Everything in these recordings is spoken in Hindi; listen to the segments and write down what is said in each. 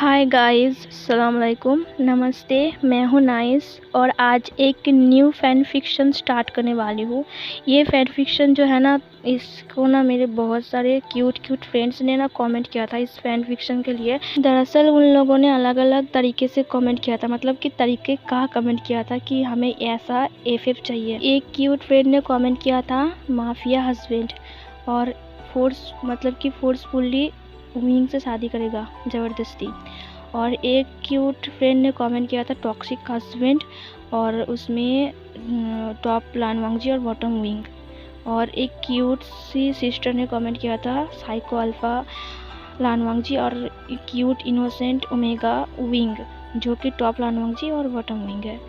हाय गाइस, अस्सलाम वालेकुम, नमस्ते। मैं हूँ नाइस और आज एक न्यू फ़ैन फ़िक्शन स्टार्ट करने वाली हूँ। ये फ़ैन फ़िक्शन जो है ना, इसको ना मेरे बहुत सारे क्यूट फ्रेंड्स ने ना कमेंट किया था इस फ़ैन फ़िक्शन के लिए। दरअसल उन लोगों ने अलग अलग तरीके से कमेंट किया था, मतलब कि तरीके का कमेंट किया था कि हमें ऐसा एफ़एफ़ चाहिए। एक क्यूट फ्रेंड ने कमेंट किया था माफिया हस्बैंड और फोर्सफुली विंग से शादी करेगा ज़बरदस्ती। और एक क्यूट फ्रेंड ने कमेंट किया था टॉक्सिक हस्बैंड और उसमें टॉप लानवांगजी और बॉटम विंग। और एक क्यूट सी सिस्टर ने कमेंट किया था साइको अल्फा लानवांगजी और क्यूट इनोसेंट ओमेगा विंग, जो कि टॉप लानवांगजी और बॉटम विंग है।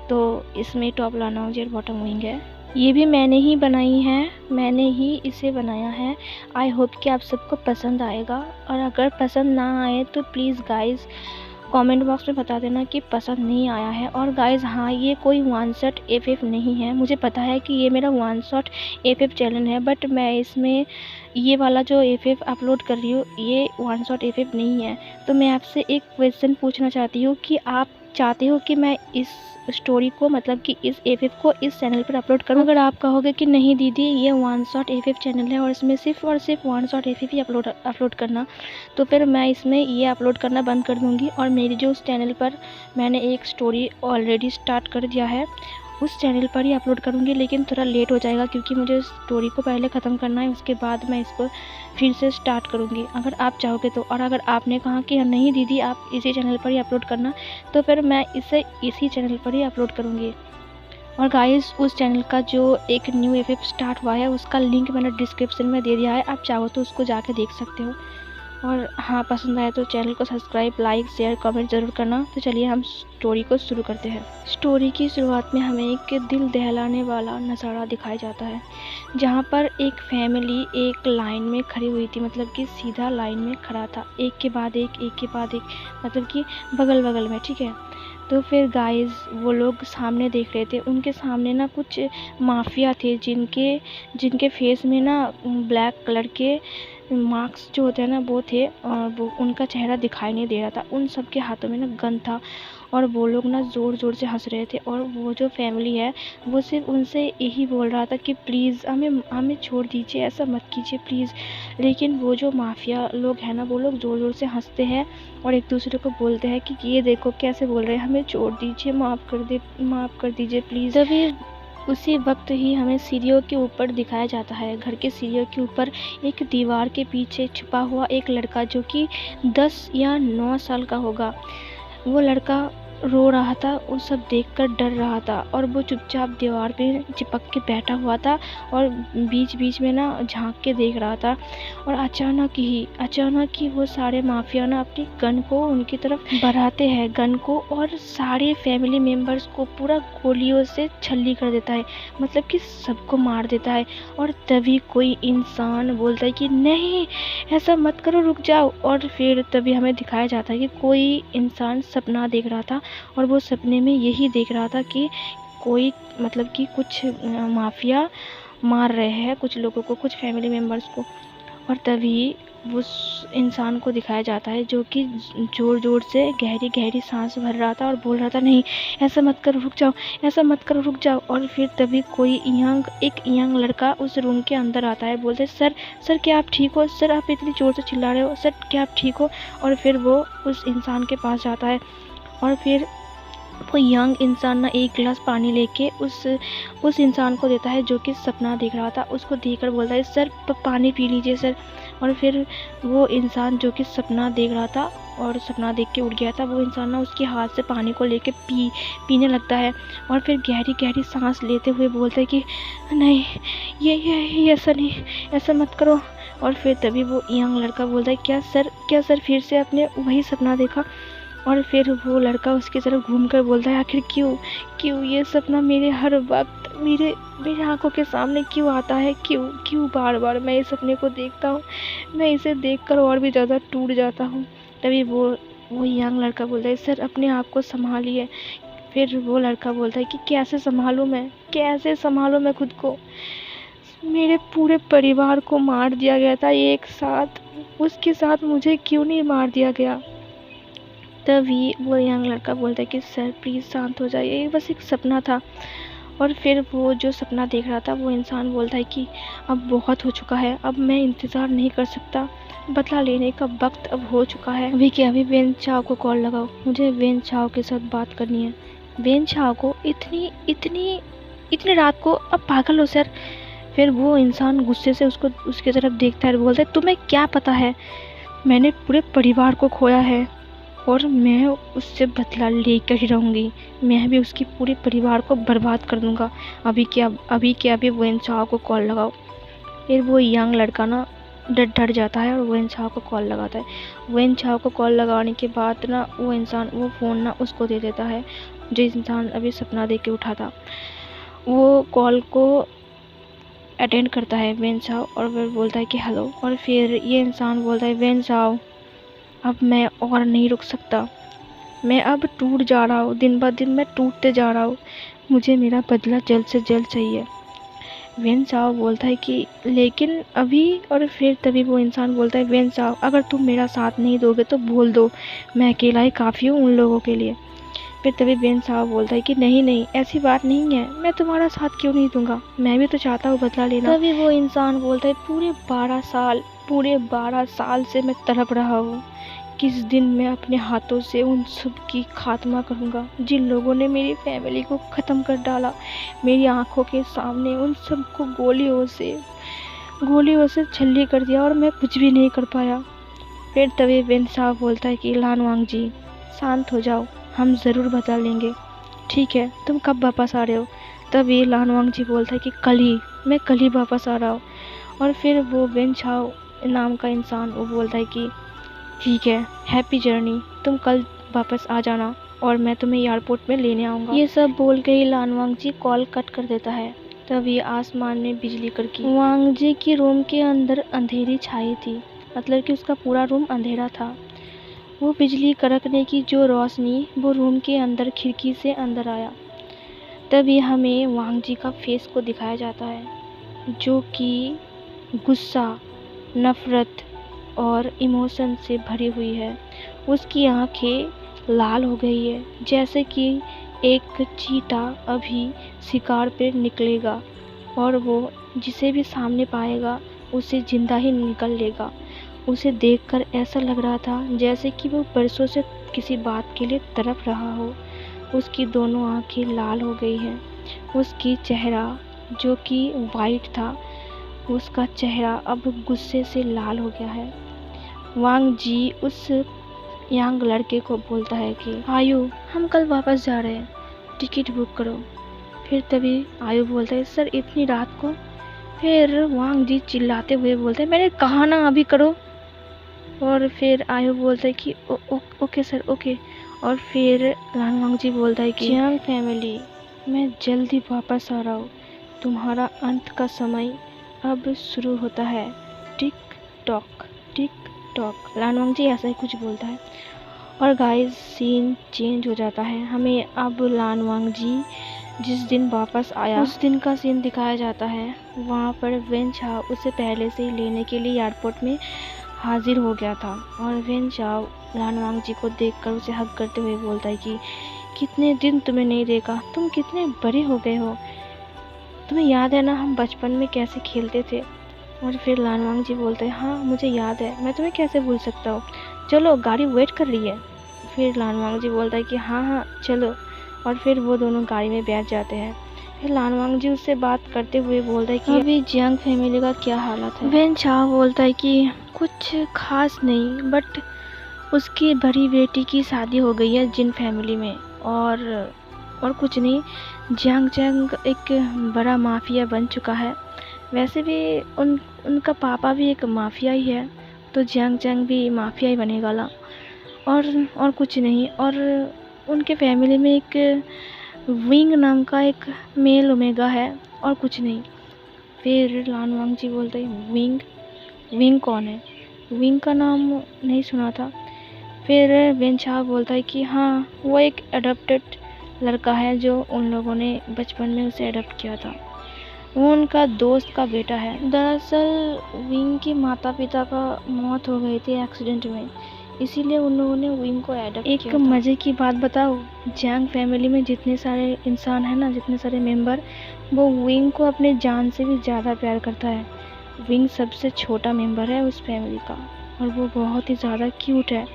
तो इसमें टॉप लानवांगजी और बॉटम विंग है। ये भी मैंने ही बनाई है, मैंने ही इसे बनाया है। आई होप कि आप सबको पसंद आएगा, और अगर पसंद ना आए तो प्लीज़ गाइज़ कमेंट बॉक्स में बता देना कि पसंद नहीं आया है। और गाइज़ हाँ, ये कोई वन शॉट एफ़एफ़ नहीं है। मुझे पता है कि ये मेरा वन शॉट एफ़एफ़ चैनल है, बट मैं इसमें ये वाला जो एफ़एफ़ अपलोड कर रही हूँ ये वन शॉट एफ़एफ़ नहीं है। तो मैं आपसे एक क्वेश्चन पूछना चाहती हूँ कि आप चाहते हो कि मैं इस स्टोरी को, मतलब कि इस एफ़एफ़ को इस चैनल पर अपलोड करूँ? अगर आप कहोगे कि नहीं दीदी ये वन शॉट एफ़एफ़ चैनल है और इसमें सिर्फ़ और सिर्फ वन शॉट एफ़एफ़ ही अपलोड करना, तो फिर मैं इसमें ये अपलोड करना बंद कर दूँगी। और मेरी जो उस चैनल पर मैंने एक स्टोरी ऑलरेडी स्टार्ट कर दिया है, उस चैनल पर ही अपलोड करूँगी, लेकिन थोड़ा लेट हो जाएगा क्योंकि मुझे स्टोरी को पहले ख़त्म करना है, उसके बाद मैं इसको फिर से स्टार्ट करूँगी अगर आप चाहोगे तो। और अगर आपने कहा कि नहीं दीदी आप इसी चैनल पर ही अपलोड करना, तो फिर मैं इसे इसी चैनल पर ही अपलोड करूँगी। और गाइस उस चैनल का जो एक न्यू एफ़एफ़ स्टार्ट हुआ है उसका लिंक मैंने डिस्क्रिप्शन में दे दिया है, आप चाहो तो उसको जाके देख सकते हो। और हाँ, पसंद आए तो चैनल को सब्सक्राइब, लाइक, शेयर, कमेंट ज़रूर करना। तो चलिए हम स्टोरी को शुरू करते हैं। स्टोरी की शुरुआत में हमें एक दिल दहलाने वाला नज़ारा दिखाया जाता है, जहाँ पर एक फैमिली एक लाइन में खड़ी हुई थी, मतलब कि सीधा लाइन में खड़ा था, एक के बाद एक, मतलब कि बगल बगल में, ठीक है। तो फिर गाइस वो लोग सामने देख रहे थे, उनके सामने ना कुछ माफिया थे जिनके फेस में ना ब्लैक कलर के मार्क्स जो होते हैं ना वो थे, और वो उनका चेहरा दिखाई नहीं दे रहा था। उन सब के हाथों में ना गन था और वो लोग ना ज़ोर ज़ोर से हंस रहे थे। और वो जो फैमिली है वो सिर्फ उनसे यही बोल रहा था कि प्लीज़ हमें छोड़ दीजिए, ऐसा मत कीजिए प्लीज़। लेकिन वो जो माफिया लोग हैं ना, वो लोग ज़ोर ज़ोर से हंसते हैं और एक दूसरे को बोलते हैं कि ये देखो कैसे बोल रहे हैं, हमें छोड़ दीजिए, माफ़ कर दीजिए प्लीज़। तभी उसी वक्त ही हमें सीढ़ियों के ऊपर दिखाया जाता है। घर के सीढ़ियों के ऊपर एक दीवार के पीछे छुपा हुआ एक लड़का, जो कि 10 या 9 साल का होगा। वो लड़का रो रहा था और सब देखकर डर रहा था, और वो चुपचाप दीवार पे चिपक के बैठा हुआ था और बीच बीच में ना झांक के देख रहा था। और अचानक ही वो सारे माफिया ना अपनी गन को उनकी तरफ बढ़ाते हैं, गन को, और सारे फैमिली मेम्बर्स को पूरा गोलियों से छल्ली कर देता है, मतलब कि सबको मार देता है। और तभी कोई इंसान बोलता है कि नहीं ऐसा मत करो, रुक जाओ। और फिर तभी हमें दिखाया जाता है कि कोई इंसान सपना देख रहा था, और वो सपने में यही देख रहा था कि कोई, मतलब कि कुछ माफिया मार रहे हैं कुछ लोगों को, कुछ फैमिली मेम्बर्स को। और तभी उस इंसान को दिखाया जाता है जो कि ज़ोर ज़ोर से गहरी गहरी सांस भर रहा था और बोल रहा था नहीं ऐसा मत करो, रुक जाओ, ऐसा मत करो, रुक जाओ। और फिर तभी कोई एक यंग लड़का उस रूम के अंदर आता है, बोलते सर क्या आप ठीक हो? सर आप इतनी ज़ोर से चिल्ला रहे हो, सर क्या आप ठीक हो? और फिर वो उस इंसान के पास जाता है, और फिर वो यंग इंसान ना एक गिलास पानी लेके उस इंसान को देता है जो कि सपना देख रहा था। उसको देखकर बोलता है सर पानी पी लीजिए सर। और फिर वो इंसान जो कि सपना देख रहा था और सपना देख के उठ गया था, वो इंसान ना उसके हाथ से पानी को लेके पीने लगता है, और फिर गहरी गहरी सांस लेते हुए बोलता है कि नहीं ये ऐसा नहीं, ऐसा मत करो। और फिर तभी वो यंग लड़का बोलता है क्या सर फिर से आपने वही सपना देखा? और फिर वो लड़का उसकी तरफ घूमकर बोलता है आखिर क्यों ये सपना मेरे हर वक्त मेरे आंखों के सामने क्यों आता है, क्यों बार बार मैं इस सपने को देखता हूँ, मैं इसे देखकर और भी ज़्यादा टूट जाता हूँ। तभी वो यंग लड़का बोलता है सर अपने आप को संभालिए। फिर वो लड़का बोलता है कि कैसे संभालूँ मैं खुद को? मेरे पूरे परिवार को मार दिया गया था एक साथ, उसके साथ मुझे क्यों नहीं मार दिया गया? तभी वो यंग लड़का बोलता है कि सर प्लीज़ शांत हो जाइए, ये बस एक सपना था। और फिर वो जो सपना देख रहा था वो इंसान बोलता है कि अब बहुत हो चुका है, अब मैं इंतज़ार नहीं कर सकता, बदला लेने का वक्त अब हो चुका है। अभी के अभी वेन चाओ को कॉल लगाओ, मुझे वेन चाओ के साथ बात करनी है। वेन चाओ को इतनी इतनी इतनी रात को, अब पागल हो सर। फिर वो इंसान गुस्से से उसके तरफ देखता है और बोलता है तुम्हें क्या पता है, मैंने पूरे परिवार को खोया है और मैं उससे बदला लेकर ही रहूँगी, मैं भी उसकी पूरे परिवार को बर्बाद कर दूँगा। अभी के अभी वेन चाओ को कॉल लगाओ। फिर वो यंग लड़का ना डर जाता है और वेन चाओ को कॉल लगाता है। वेन चाओ को कॉल लगाने के बाद ना वो इंसान वो फ़ोन ना उसको दे देता है, जो इंसान अभी सपना देख के उठा था। वो कॉल को अटेंड करता है वेन चाओ और फिर बोलता है कि हेलो। और फिर ये इंसान बोलता है वेन चाओ अब मैं और नहीं रुक सकता, मैं अब टूट जा रहा हूँ, दिन ब दिन मैं टूटते जा रहा हूँ, मुझे मेरा बदला जल्द से जल्द चाहिए। वेन चाओ बोलता है कि लेकिन अभी, और फिर तभी वो इंसान बोलता है वेन चाओ अगर तुम मेरा साथ नहीं दोगे तो बोल दो, मैं अकेला ही काफ़ी हूँ उन लोगों के लिए। फिर तभी वेन चाओ बोलता है कि नहीं नहीं ऐसी बात नहीं है, मैं तुम्हारा साथ क्यों नहीं दूंगा, मैं भी तो चाहता हूँ बदला लेना। तभी वो इंसान बोलता है पूरे 12 साल से मैं तड़प रहा हूँ, किस दिन मैं अपने हाथों से उन सब की खात्मा करूँगा जिन लोगों ने मेरी फैमिली को ख़त्म कर डाला, मेरी आंखों के सामने उन सबको गोलियों से छल्ली कर दिया और मैं कुछ भी नहीं कर पाया। फिर तभी वेन चाओ बोलता है कि लानवांग जी शांत हो जाओ, हम ज़रूर बदला लेंगे, ठीक है तुम कब वापस आ रहे हो। तभी लानवांग जी बोलता है कि मैं कल ही वापस आ रहा हूँ। और फिर वो वेन चाओ नाम का इंसान वो बोलता है कि ठीक है हैप्पी जर्नी, तुम कल वापस आ जाना और मैं तुम्हें एयरपोर्ट में लेने आऊँगा। ये सब बोल के ही लानवांग जी कॉल कट कर देता है। तभी आसमान में बिजली कड़की। वांग जी की रूम के अंदर अंधेरी छाई थी, मतलब कि उसका पूरा रूम अंधेरा था। वो बिजली कड़कने की जो रोशनी वो रूम के अंदर खिड़की से अंदर आया। तभी हमें वांग जी का फेस को दिखाया जाता है, जो कि गुस्सा, नफ़रत और इमोशन से भरी हुई है। उसकी आंखें लाल हो गई है, जैसे कि एक चीता अभी शिकार पे निकलेगा और वो जिसे भी सामने पाएगा उसे जिंदा ही निकल लेगा। उसे देखकर ऐसा लग रहा था जैसे कि वो बरसों से किसी बात के लिए तड़प रहा हो। उसकी दोनों आंखें लाल हो गई हैं। उसकी चेहरा जो कि वाइट था, उसका चेहरा अब गुस्से से लाल हो गया है। वांग जी उस यंग लड़के को बोलता है कि आयु हम कल वापस जा रहे हैं, टिकट बुक करो। फिर तभी आयु बोलता है सर इतनी रात को। फिर वांग जी चिल्लाते हुए बोलते हैं मैंने कहा ना अभी करो। और फिर आयु बोलता है कि ओके सर ओके। और फिर लानवांग जी बोलता है कि जियांग फैमिली मैं जल्दी वापस आ रहा हूँ, तुम्हारा अंत का समय अब शुरू होता है, टिक टॉक। लानवांग जी ऐसा ही कुछ बोलता है और गाइस सीन चेंज हो जाता है। हमें अब लानवांग जी जिस दिन वापस आया उस दिन का सीन दिखाया जाता है। वहाँ पर वेन चाओ उसे पहले से ही लेने के लिए एयरपोर्ट में हाजिर हो गया था और वेन चाओ लानवांग जी को देखकर उसे हग करते हुए बोलता है कि कितने दिन तुम्हें नहीं देखा, तुम कितने बड़े हो गए हो, तुम्हें याद है ना हम बचपन में कैसे खेलते थे। और फिर लानवांग जी बोलते हैं हाँ मुझे याद है, मैं तुम्हें कैसे भूल सकता हूँ, चलो गाड़ी वेट कर रही है। फिर लानवांग जी बोलता है कि हाँ चलो। और फिर वो दोनों गाड़ी में बैठ जाते हैं। फिर लानवांग जी उससे बात करते हुए बोलता है कि अभी जियांग फैमिली का क्या हालत है। वेन चाओ बोलता है कि कुछ खास नहीं, बट उसकी बड़ी बेटी की शादी हो गई है जिन फैमिली में, और कुछ नहीं। जियांग एक बड़ा माफिया बन चुका है। वैसे भी उनका पापा भी एक माफिया ही है, तो जियांग भी माफिया ही बनेगा ला। और कुछ नहीं। और उनके फैमिली में एक विंग नाम का एक मेल ओमेगा है, और कुछ नहीं। फिर लानवांग जी बोलते हैं विंग कौन है, विंग का नाम नहीं सुना था। फिर वेन चाओ बोलता है कि हाँ वो एक अडॉप्टेड लड़का है जो उन लोगों ने बचपन में उसे अडॉप्ट किया था, वो उनका दोस्त का बेटा है। दरअसल विंग के माता पिता का मौत हो गई थी एक्सीडेंट में, इसीलिए उन लोगों ने विंग को एडॉप्ट किया था। एक मज़े की बात बताओ, जैंग फैमिली में जितने सारे इंसान हैं ना, जितने सारे मेंबर, वो विंग को अपने जान से भी ज़्यादा प्यार करता है। विंग सबसे छोटा मेंबर है उस फैमिली का और वो बहुत ही ज़्यादा क्यूट है।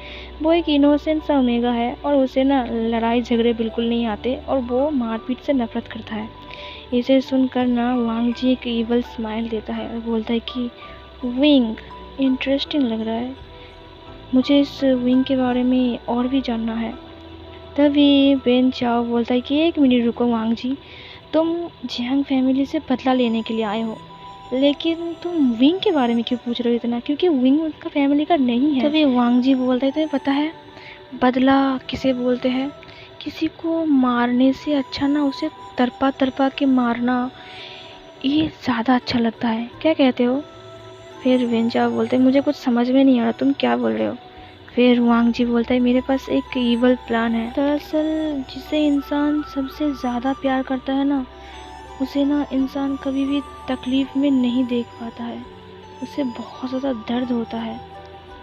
वो एक इनोसेंट सा ओमेगा है और उसे ना लड़ाई झगड़े बिल्कुल नहीं आते और वो मारपीट से नफरत करता है। इसे सुनकर ना वांग जी एक ईवल स्माइल देता है और बोलता है कि विंग इंटरेस्टिंग लग रहा है, मुझे इस विंग के बारे में और भी जानना है। तभी वेन चाओ बोलता है कि 1 मिनट रुको वांग जी, तुम जियांग फैमिली से बदला लेने के लिए आए हो, लेकिन तुम विंग के बारे में क्यों पूछ रहे हो इतना, क्योंकि विंग उनका फैमिली का नहीं है। तभी वांग जी बोलता है तुम्हें पता है बदला किसे बोलते हैं? किसी को मारने से अच्छा ना उसे तरपा तरपा के मारना, ये ज़्यादा अच्छा लगता है, क्या कहते हो? फिर वेन चाओ बोलते हैं मुझे कुछ समझ में नहीं आ रहा, तुम क्या बोल रहे हो? फिर वांग जी बोलता है मेरे पास एक ईवल प्लान है। दरअसल जिसे इंसान सबसे ज़्यादा प्यार करता है ना, उसे ना इंसान कभी भी तकलीफ़ में नहीं देख पाता है, उसे बहुत ज़्यादा दर्द होता है,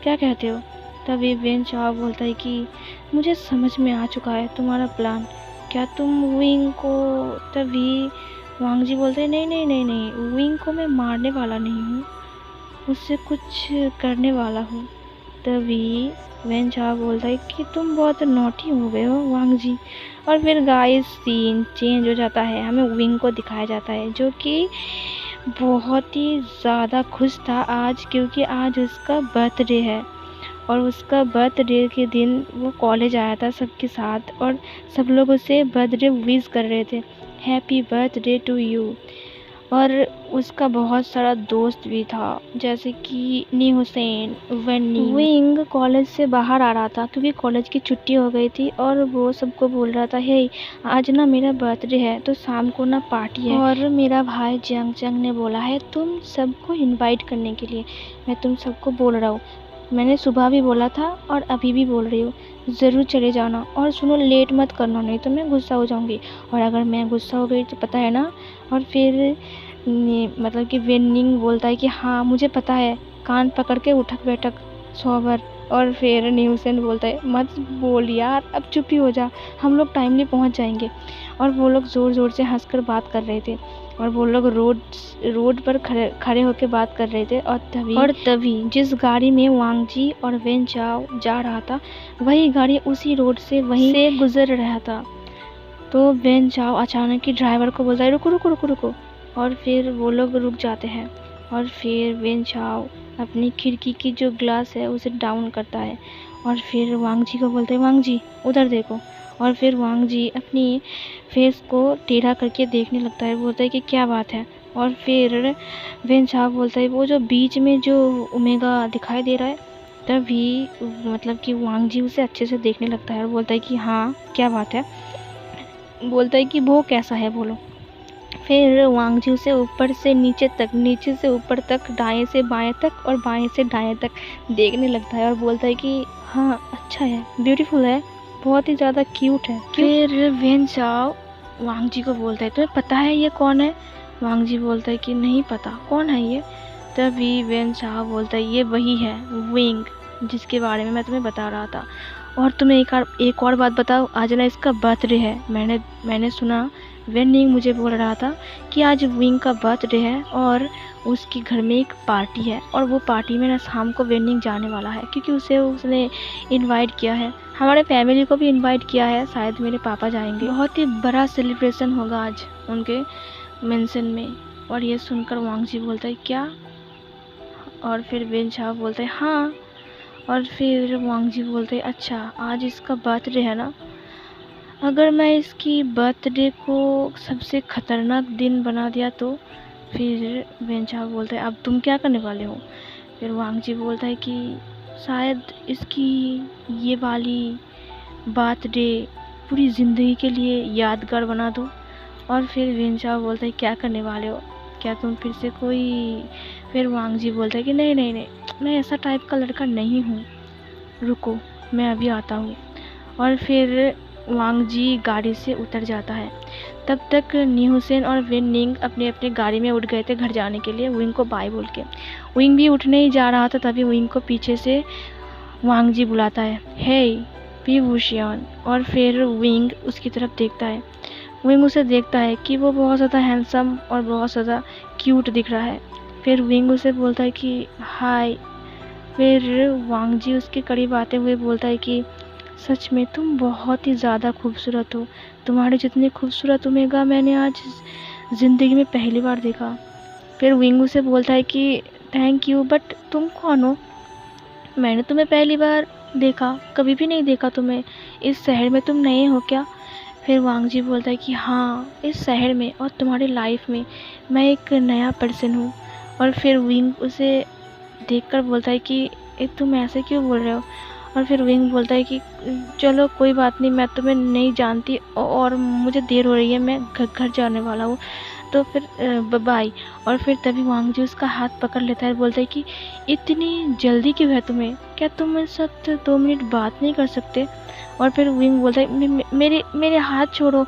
क्या कहते हो? तभी वेन चाओ बोलता है कि मुझे समझ में आ चुका है तुम्हारा प्लान, क्या तुम विंग को। तभी वांग जी बोलते हैं नहीं नहीं नहीं नहीं, विंग को मैं मारने वाला नहीं हूँ, उससे कुछ करने वाला हूँ। तभी वेन चाओ बोलता है कि तुम बहुत नॉटी हो गए हो वांग जी। और फिर गाइस सीन चेंज हो जाता है, हमें विंग को दिखाया जाता है जो कि बहुत ही ज़्यादा खुश था आज, क्योंकि आज उसका बर्थडे है और उसका बर्थडे के दिन वो कॉलेज आया था सबके साथ और सब लोग उसे बर्थडे विश कर रहे थे, हैप्पी बर्थडे टू यू। और उसका बहुत सारा दोस्त भी था जैसे कि नी हुसैन, वन्नी। विंग कॉलेज से बाहर आ रहा था क्योंकि कॉलेज की छुट्टी हो गई थी और वो सबको बोल रहा था हे आज ना मेरा बर्थडे है तो शाम को ना पार्टी है और मेरा भाई जियांग चंग ने बोला है तुम सबको इनवाइट करने के लिए, मैं तुम सबको बोल रहा हूँ, मैंने सुबह भी बोला था और अभी भी बोल रही हूँ, ज़रूर चले जाना और सुनो लेट मत करना नहीं तो मैं गुस्सा हो जाऊँगी, और अगर मैं गुस्सा हो गई तो पता है ना। और फिर मतलब कि वेनिंग बोलता है कि हाँ मुझे पता है, कान पकड़ के उठक बैठक सोबर। और फिर न्यूसेन बोलता है मत बोल यार, अब चुप ही हो जा, हम लोग टाइमली पहुंच जाएंगे। और वो लोग ज़ोर ज़ोर से हंसकर बात कर रहे थे और वो लोग रोड पर खड़े होकर बात कर रहे थे। और तभी जिस गाड़ी में वांग जी और वेन चाओ जा रहा था वही गाड़ी उसी रोड से वहीं से गुजर रहा था। तो वेन चाओ अचानक ही ड्राइवर को बोलता है रुको रुको रुको रुको, और फिर वो लोग रुक जाते हैं। और फिर वेन चाओ अपनी खिड़की की जो ग्लास है उसे डाउन करता है और फिर वांग जी को बोलते हैं वांग जी उधर देखो। और फिर वांग जी अपनी फेस को टेढ़ा करके देखने लगता है, बोलता है कि क्या बात है। और फिर वेन चाओ बोलता है वो जो बीच में जो ओमेगा दिखाई दे रहा है। तभी मतलब कि वांग जी उसे अच्छे से देखने लगता है और बोलता है कि हाँ क्या बात है, बोलता है कि वो कैसा है बोलो। फिर वांग जी उसे ऊपर से नीचे तक, नीचे से ऊपर तक, दाएं से बाएं तक और बाएं से दाएं तक देखने लगता है और बोलता है कि हाँ अच्छा है, ब्यूटीफुल है, बहुत ही ज़्यादा क्यूट है। फिर वेन चाओ वांग जी को बोलता है तुम्हें पता है ये कौन है? वांग जी बोलता है कि नहीं पता, कौन है ये? तभी वेन चाओ बोलता है ये वही है विंग जिसके बारे में मैं तुम्हें बता रहा था। और तुम्हें एक और बात बताओ, आज ना इसका बर्थडे है, मैंने सुना वेनिंग मुझे बोल रहा था कि आज विंग का बर्थडे है और उसके घर में एक पार्टी है और वो पार्टी में ना शाम को वेनिंग जाने वाला है क्योंकि उसने इनवाइट किया है, हमारे फैमिली को भी इनवाइट किया है, शायद मेरे पापा जाएंगे, बहुत ही बड़ा सेलिब्रेशन होगा आज उनके मेंशन में। और ये सुनकर वांग जी बोलता है क्या? और फिर वेन चाओ बोलता है हाँ। और फिर वांग जी बोलते हैं अच्छा आज इसका बर्थडे है ना, अगर मैं इसकी बर्थडे को सबसे ख़तरनाक दिन बना दिया तो? फिर वेन चाओ बोलता है अब तुम क्या करने वाले हो? फिर वांग जी बोलता है कि शायद इसकी ये वाली बर्थडे पूरी ज़िंदगी के लिए यादगार बना दो। और फिर वेन चाओ बोलता है क्या करने वाले हो, क्या तुम फिर से कोई? फिर वांग जी बोलता है कि नहीं नहीं नहीं, मैं ऐसा टाइप का लड़का नहीं हूँ, रुको मैं अभी आता हूँ। और फिर वांग जी गाड़ी से उतर जाता है। तब तक नी हुसैन और वेनिंग अपने अपने गाड़ी में उठ गए थे घर जाने के लिए विंग को बाय बोल के। विंग भी उठने ही जा रहा था तभी विंग को पीछे से वांग जी बुलाता है, हे पी वूशियान। और फिर विंग उसकी तरफ देखता है। विंग उसे देखता है कि वो बहुत ज़्यादा हैंडसम और बहुत ज़्यादा क्यूट दिख रहा है। फिर विंग उसे बोलता है कि हाय। फिर वांग जी उसके करीब आते हुए बोलता है कि सच में तुम बहुत ही ज़्यादा खूबसूरत हो। तुम्हारे जितनी खूबसूरत ओमेगा मैंने आज ज़िंदगी में पहली बार देखा। फिर विंग उसे बोलता है कि थैंक यू, बट तुम कौन हो? मैंने तुम्हें पहली बार देखा, कभी भी नहीं देखा तुम्हें। इस शहर में तुम नए हो क्या? फिर वांग जी बोलता है कि हाँ, इस शहर में और तुम्हारी लाइफ में मैं एक नया पर्सन हूँ। और फिर विंग उसे देखकर बोलता है कि तुम ऐसे क्यों बोल रहे हो? और फिर विंग बोलता है कि चलो कोई बात नहीं, मैं तुम्हें नहीं जानती और मुझे देर हो रही है, मैं घर जाने वाला हूँ, तो फिर बाय। और फिर तभी वांग जी उसका हाथ पकड़ लेता है, बोलता है कि इतनी जल्दी क्यों है तुम्हें? क्या तुम मेरे साथ 2 मिनट बात नहीं कर सकते? और फिर विंग बोलता है मेरे हाथ छोड़ो,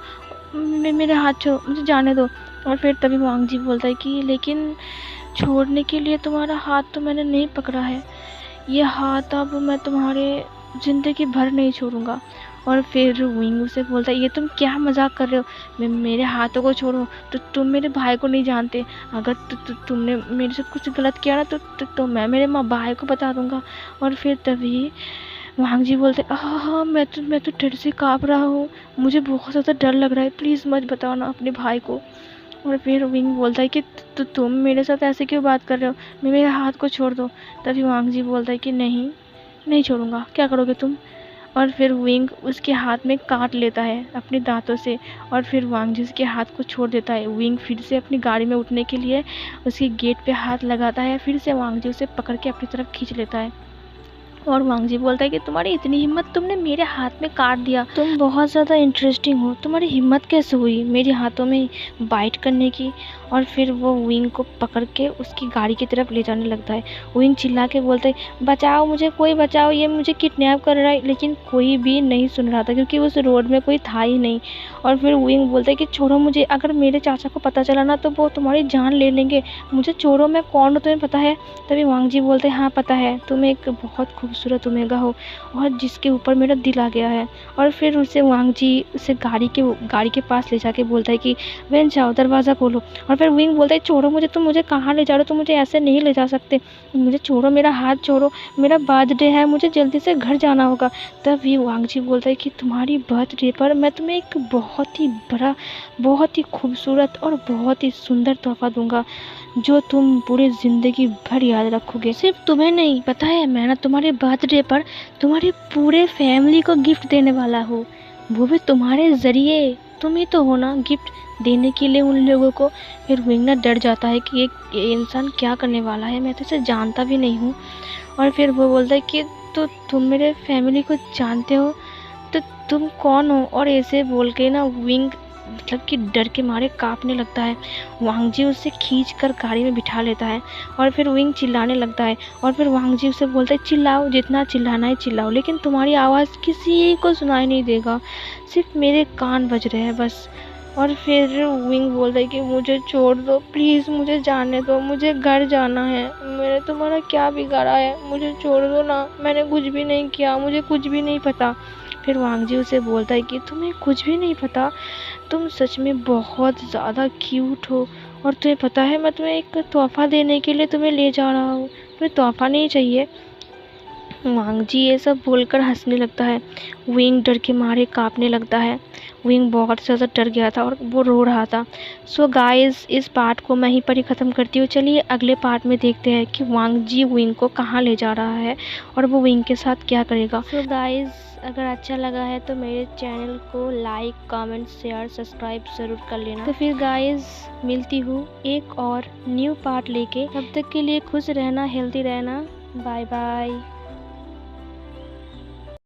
मेरे हाथ छोड़ो, मुझे जाने दो। और फिर तभी वांग जी बोलता है कि लेकिन छोड़ने के लिए तुम्हारा हाथ तो मैंने नहीं पकड़ा है, ये हाथ अब मैं तुम्हारे ज़िंदगी भर नहीं छोड़ूंगा। और फिर विंग उसे बोलता है ये तुम क्या मजाक कर रहे हो? मेरे हाथों को छोड़ो, तो तुम मेरे भाई को नहीं जानते। अगर तुमने मेरे से कुछ गलत किया ना तो मैं मेरे भाई को बता दूंगा। और फिर तभी वांग जी बोलते हाँ, मैं तो डर से काँप रहा हूँ, मुझे बहुत ज़्यादा डर लग रहा है, प्लीज़ मत बताओ ना अपने भाई को। और फिर विंग बोलता है कि तुम मेरे साथ ऐसे क्यों बात कर रहे हो? मेरे हाथ को छोड़ दो। तभी वांग जी बोलता है कि नहीं छोड़ूंगा, क्या करोगे तुम? और फिर विंग उसके हाथ में काट लेता है अपने दांतों से। और फिर वांग जी उसके हाथ को छोड़ देता है। विंग फिर से अपनी गाड़ी में उठने के लिए उसके गेट पे हाथ लगाता है। फिर से वांग जी उसे पकड़ के अपनी तरफ खींच लेता है। और वांग जी बोलता है कि तुम्हारी इतनी हिम्मत, तुमने मेरे हाथ में काट दिया, तुम बहुत ज़्यादा इंटरेस्टिंग हो, तुम्हारी हिम्मत कैसे हुई मेरे हाथों में बाइट करने की? और फिर वो विंग को पकड़ के उसकी गाड़ी की तरफ ले जाने लगता है। विंग चिल्ला के बोलता है बचाओ मुझे, कोई बचाओ, ये मुझे किडनैप कर रहा है। लेकिन कोई भी नहीं सुन रहा था क्योंकि उस रोड में कोई था ही नहीं। और फिर विंग बोलता है कि छोड़ो मुझे, अगर मेरे चाचा को पता चला ना तो वो तुम्हारी जान ले लेंगे, मुझे छोड़ो, मैं कौन हूँ तुम्हें पता है? तभी वांग जी बोलते हैं हाँ पता है, तुम एक बहुत खूबसूरत ओमेगा हो और जिसके ऊपर मेरा दिल आ गया है। और फिर उसे वांग जी उसे गाड़ी के पास ले जाके बोलता है कि वैन जाओ, दरवाज़ा खोलो। और फिर विंग बोलता है छोड़ो मुझे, तुम मुझे कहाँ ले जा रहे हो? तुम मुझे ऐसे नहीं ले जा सकते, मुझे छोड़ो, मेरा हाथ छोड़ो, मेरा बर्थडे है, मुझे जल्दी से घर जाना होगा। तभी वांग जी बोलता है कि तुम्हारी बर्थडे पर मैं तुम्हें एक बहुत ही बड़ा, बहुत ही खूबसूरत और बहुत ही सुंदर तोहफा दूंगा जो तुम पूरी ज़िंदगी भर याद रखोगे। सिर्फ तुम्हें नहीं, पता है मैं ना तुम्हारे बर्थडे पर तुम्हारी पूरे फैमिली को गिफ्ट देने वाला हूँ, वो भी तुम्हारे ज़रिए। तुम ही तो हो ना गिफ्ट देने के लिए उन लोगों को। फिर विंग ना डर जाता है कि ये इंसान क्या करने वाला है, मैं तो इसे जानता भी नहीं हूँ। और फिर वो बोलता है कि तो तुम मेरे फैमिली को जानते हो, तो तुम कौन हो? और ऐसे बोल के ना विंग मतलब कि डर के मारे कांपने लगता है। वांग जी उसे खींच कर गाड़ी में बिठा लेता है। और फिर विंग चिल्लाने लगता है। और फिर वांग जी उसे बोलता है चिल्लाओ, जितना चिल्लाना है चिल्लाओ, लेकिन तुम्हारी आवाज़ किसी को सुनाई नहीं देगा, सिर्फ मेरे कान बज रहे हैं बस। और फिर विंग बोलता है कि मुझे छोड़ दो प्लीज़, मुझे जाने दो, मुझे घर जाना है, मैंने तुम्हारा क्या बिगाड़ा है, मुझे छोड़ दो ना, मैंने कुछ भी नहीं किया, मुझे कुछ भी नहीं पता। फिर वांग जी उसे बोलता है कि तुम्हें कुछ भी नहीं पता, तुम सच में बहुत ज़्यादा क्यूट हो। और तुम्हें पता है मैं तुम्हें एक तोहफ़ा देने के लिए तुम्हें ले जा रहा हूँ, तुम्हें तोहफ़ा नहीं चाहिए? वांग जी ये सब बोलकर हंसने लगता है। विंग डर के मारे कांपने लगता है। विंग बहुत ज़्यादा डर गया था और वो रो रहा था। सो गाइस इस पार्ट को मैं यहीं पर ही ख़त्म करती हूँ। चलिए अगले पार्ट में देखते हैं कि वांग जी विंग को कहाँ ले जा रहा है और वो विंग के साथ क्या करेगा। सो गाइस अगर अच्छा लगा है तो मेरे चैनल को लाइक, कमेंट, शेयर, सब्सक्राइब ज़रूर कर लेना। तो फिर गाइस मिलती हूँ एक और न्यू पार्ट लेके, तब तक के लिए खुश रहना, हेल्दी रहना, बाय बाय।